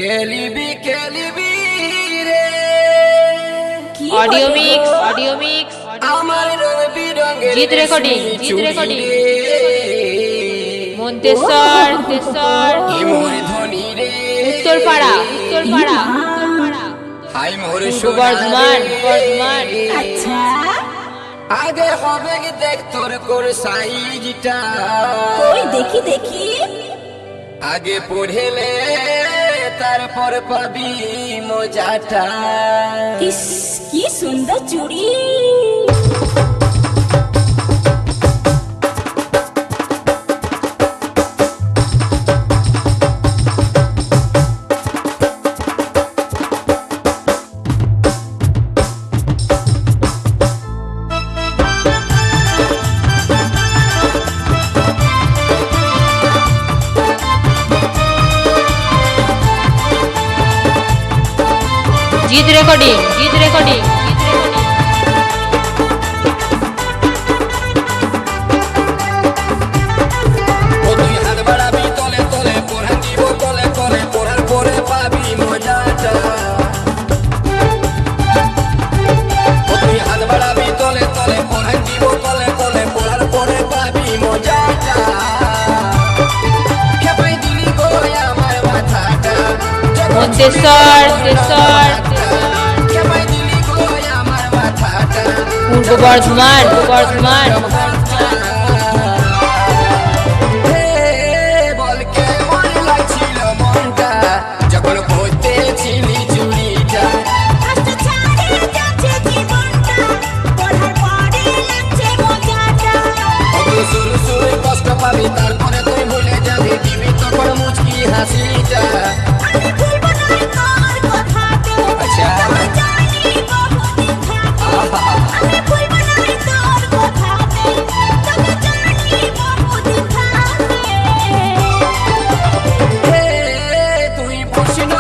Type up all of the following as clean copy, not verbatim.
কেলিবি রে audio mix আমার রং বিরঙের জিত রেকর্ডিং মন্তেশ্বর মোর ধনী রে উত্তরপাড়া হাই মোর বর্ধমান আচ্ছা আগে হবে দেখ তোর কোর সাইজটা কই দেখি আগে পড়েলে তারপর পাবি মজাটা ইস কি সুন্দর চুড়ি জিত রেকর্ডিং ও তুই হাত বাড়াবি তলে তলে পড়া দিব কলে কলে পড়ার পরে পাবি মজাটা ও তুই হাত বাড়াবি তলে তলে পড়া দিব কলে কলে পড়ার পরে পাবি মজাটা খেপাই দিলি গো আমার মাথাটা মন্তেশ্বর খেপাই দিলি গো আমার মাথাটা পূর্ব বর্ধমান বল কেমন লাগছিল মনটা যখন পড়তেছিলি চুড়িটা আচ্ছা ছাড়ে যাচ্ছে জীবনটা পড়ার পরে লাগছে মজাটা শুরু কষ্ট পাবি তারপরে তুই ভুলে যাবি দিবি তখন মুচকি হাসিটা আমি ভুলবো না তোর কথাকে আচ্ছা। তবে জানি বহুদিন থাকে আমি ভুলবো না তোর কথাকে তবে জানি বহুদিন থাকে তুই বসিল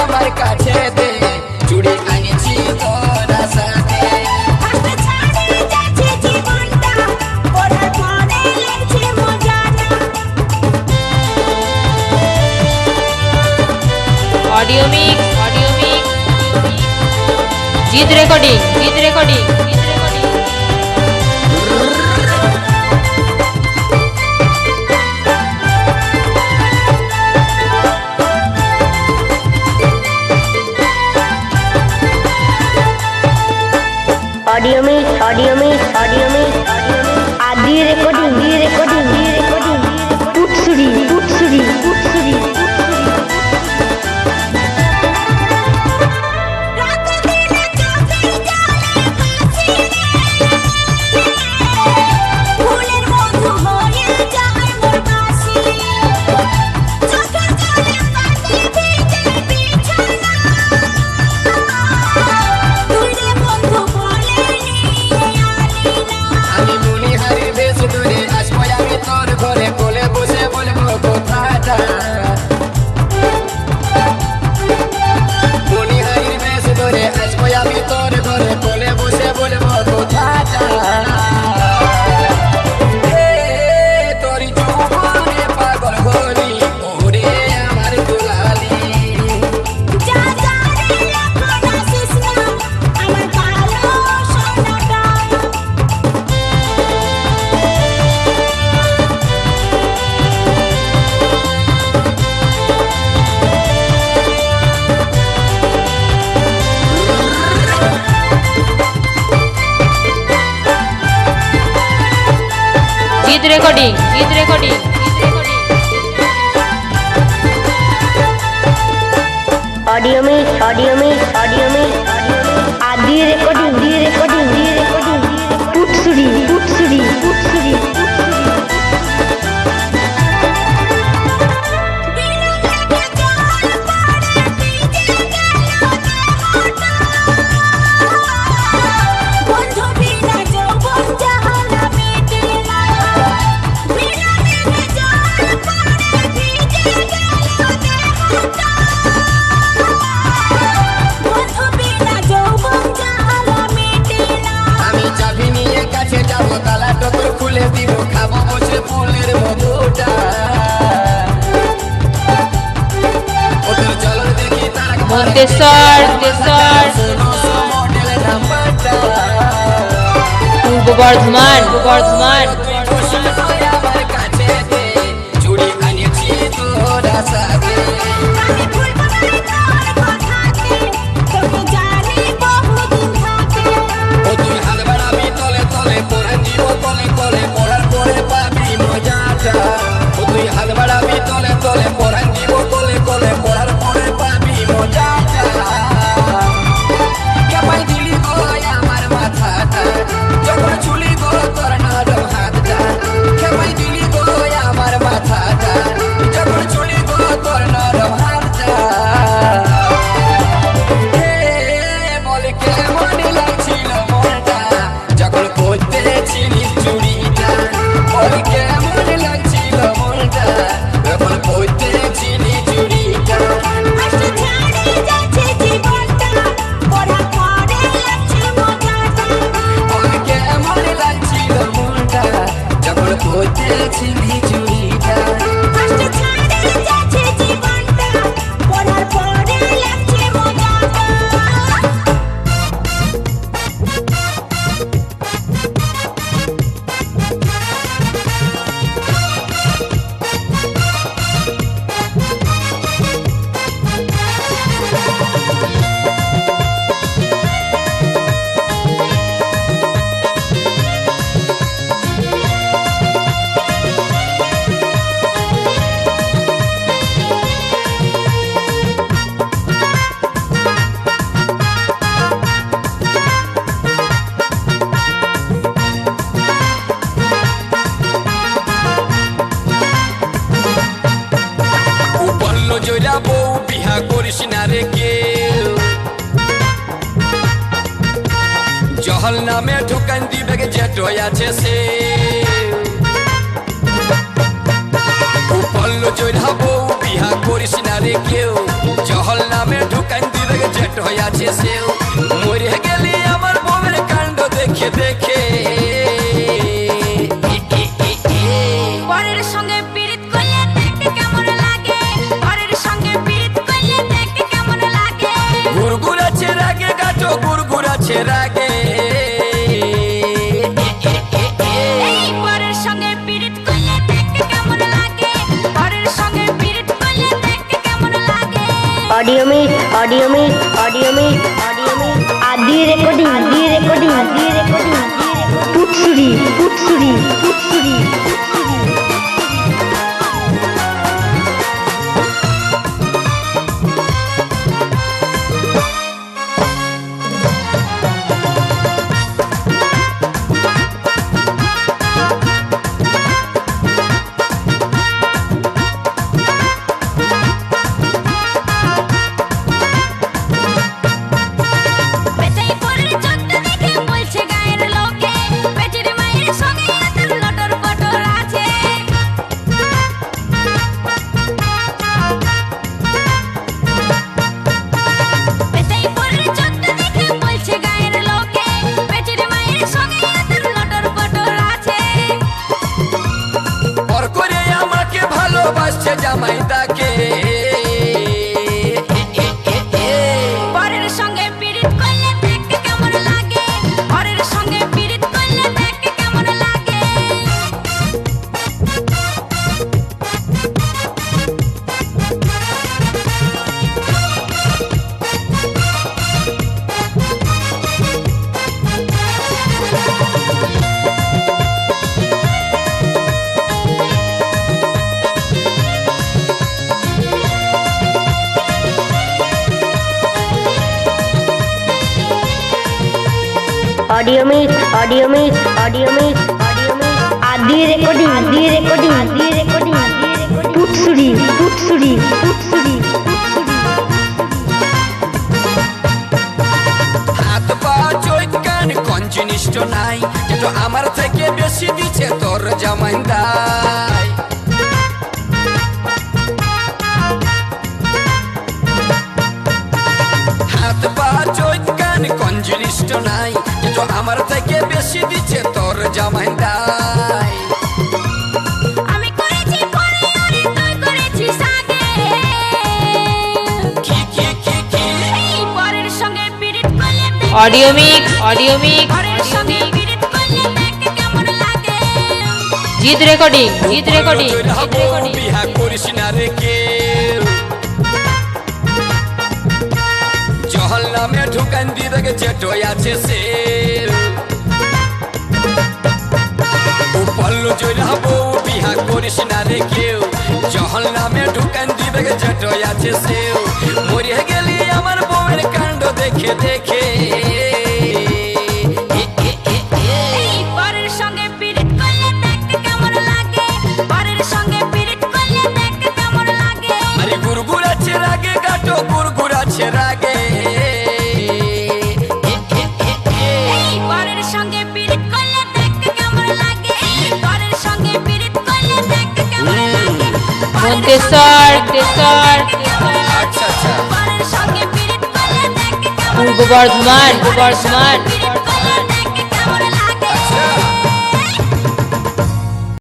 আমার কাছে দে চুড়ি আনিছি তোর সাথে আচ্ছা ছাড়ে যাচ্ছে জীবনটা পড়ার পরে লাগছে মজাটা অডিও মিক্স জিত রেকর্ডিং ऑडियो मिक्स आदि रिकॉर्डिंग टूटसुरी রাত দিনে চোখের জলে ভাসি ফুলের মধু হয়ে যায় মোর বাসি চোখের জলে পাতে ভিজে বিছানা তুই রে বন্ধু বলে নিয়ে আলি না আমি মনি হারি বেশ দূরে আসবো আমি তোর ঘরে কোলে বসে বলবো কথাটা মনি হারি বেশ দূরে আসবো আমি তোর ঘরে কোলে বসে বলবো কথাটা তোর যৌবনে পাগল হলি ওরে আমার দুলালি যা যা রে এখন আসিস না আমার কালো সোনাটা জিত রেকর্ডিং ऑडियो मिक्स आदि रिकॉर्डिंग टूटसुरी দিন থেকে জল পড়ে ভিজে গেল দেহটা বন্ধু বিনা যৌবন জাহালা মেটে না বিনা থেকে জল পড়ে ভিজে গেল দেহটা বন্ধু বিনা যৌবন জাহালা মেটে মন্তেশ্বর মডেল নাম্বারটা পূর্ব বর্ধমান তুই খুশি হয়ে আমার কাছে দে চুড়ি আনিয়েছি তোরা সাথে আমি ভুলবো না তোর কথাকে তোকে জানি বহুদিন থাকে ও তুই হাত বাড়াবি তলে তলে পরে দিব তলে তলে পড়ার পরে পাবি মজাটা ও তুই হাত বাড়াবি তলে তলে পরে দিব তলে তলে পড়ার পরে পাবি মজাটা কেমন দিলি গো আমার মাথাটা যখন চুলি গো তোর নরম হাতটা কেমন দিলি গো আমার মাথাটা যখন চুলি গো তোর নরম হাতটা বলে কেমন লাগছিল মনটা যখন পড়তেছিলি চুড়িটা বলে কেমন লাগছিল মনটা যখন পড়তেছিলি চুড়িটা আজ ঝাড়ে যাচ্ছে জীবনটা পড়া পড়ে লাগছে মজাটা বলে কেমন লাগছিল মনটা যখন পড়তেছিলি চুড়িটা আজ ঝাড়ে যাচ্ছে জীবনটা পড়ার পড়ে লাগছে মজাটা বললো জয়রা বউ বিহা করিস না রে কেউ জহল নামে ঢুকান দিবে জেট আছে সে বললো জয়রা বউ বিহা করিস না রে কেউ জহল নামে ঢুকান দিবে জেট আছে সেও মরে গেলি আমার বউয়ের কাণ্ড দেখে দেখে পরের সঙ্গে পীড়িত করলে দেখতে কেমন লাগে পরের সঙ্গে পীড়িত করলে দেখতে কেমন লাগে গুরগুরাছে রাগে গাটো গুরগুরাছে রাগে এই পরের সঙ্গে পীড়িত করলে দেখতে কেমন লাগে পরের সঙ্গে পীড়িত করলে দেখতে কেমন লাগে ऑडियो में आदि रिकॉर्डिंग पुटसुरी পেটাই পরের চোখটা দেখে বলছে গায়ের লোকে পেটের মায়ের সঙ্গে তোর লটর পটর আছে পেটাই পরের চোখটা দেখে বলছে গায়ের লোকে পেটের মায়ের সঙ্গে তোর লটর পটর আছে পর করে আমাকে ভালোবাসছে জামাই তাকে পরের সঙ্গে পীড়িত করলে দেখতে কেমন লাগে পরের সঙ্গে পীড়িত করলে দেখতে কেমন লাগে ऑडियो में आदि रिकॉर्डिंग पुटसुरी হাত পা চৈত কান কোন জিনিসটা নাই যেটা আমার থেকে বেশি দিচ্ছে তোর জামাইদাই হাত পা চৈত কান কোন জিনিসটা নাই যেটা আমার থেকে বেশি দিচ্ছে তোর জামাইদাই আমি করেছি পরে আরে তুই করেছিস আগে কি অডিও মিক্স পরের সঙ্গে পীড়িত করলে দেখ কেমন লাগে জিত রেকর্ডিং বিহা করিস না রে কেউ জহল নামে ঢুকান দিবে যেটো আছে সে পল্লু জয়রাবো বিহা করিস না রে কেউ জহল নামে ঢুকান দিবে যেটো আছে সে মরে গেলি আমার বউয়ের কাণ্ড দেখে দেখে পরের সঙ্গে পীড়িত করলে দেখ কেমন লাগে পরের সঙ্গে পীড়িত করলে দেখ কেমন লাগে আরে গুরগুর আছে রাগে গাটো গুরগুর আছে রাগে পরের সঙ্গে পীড়িত করলে দেখ কেমন লাগে পরের সঙ্গে পীড়িত করলে দেখ কেমন লাগে মন্তেশ্বর আচ্ছা আচ্ছা পরের সঙ্গে পীড়িত করলে দেখ কেমন পূর্ব বর্ধমান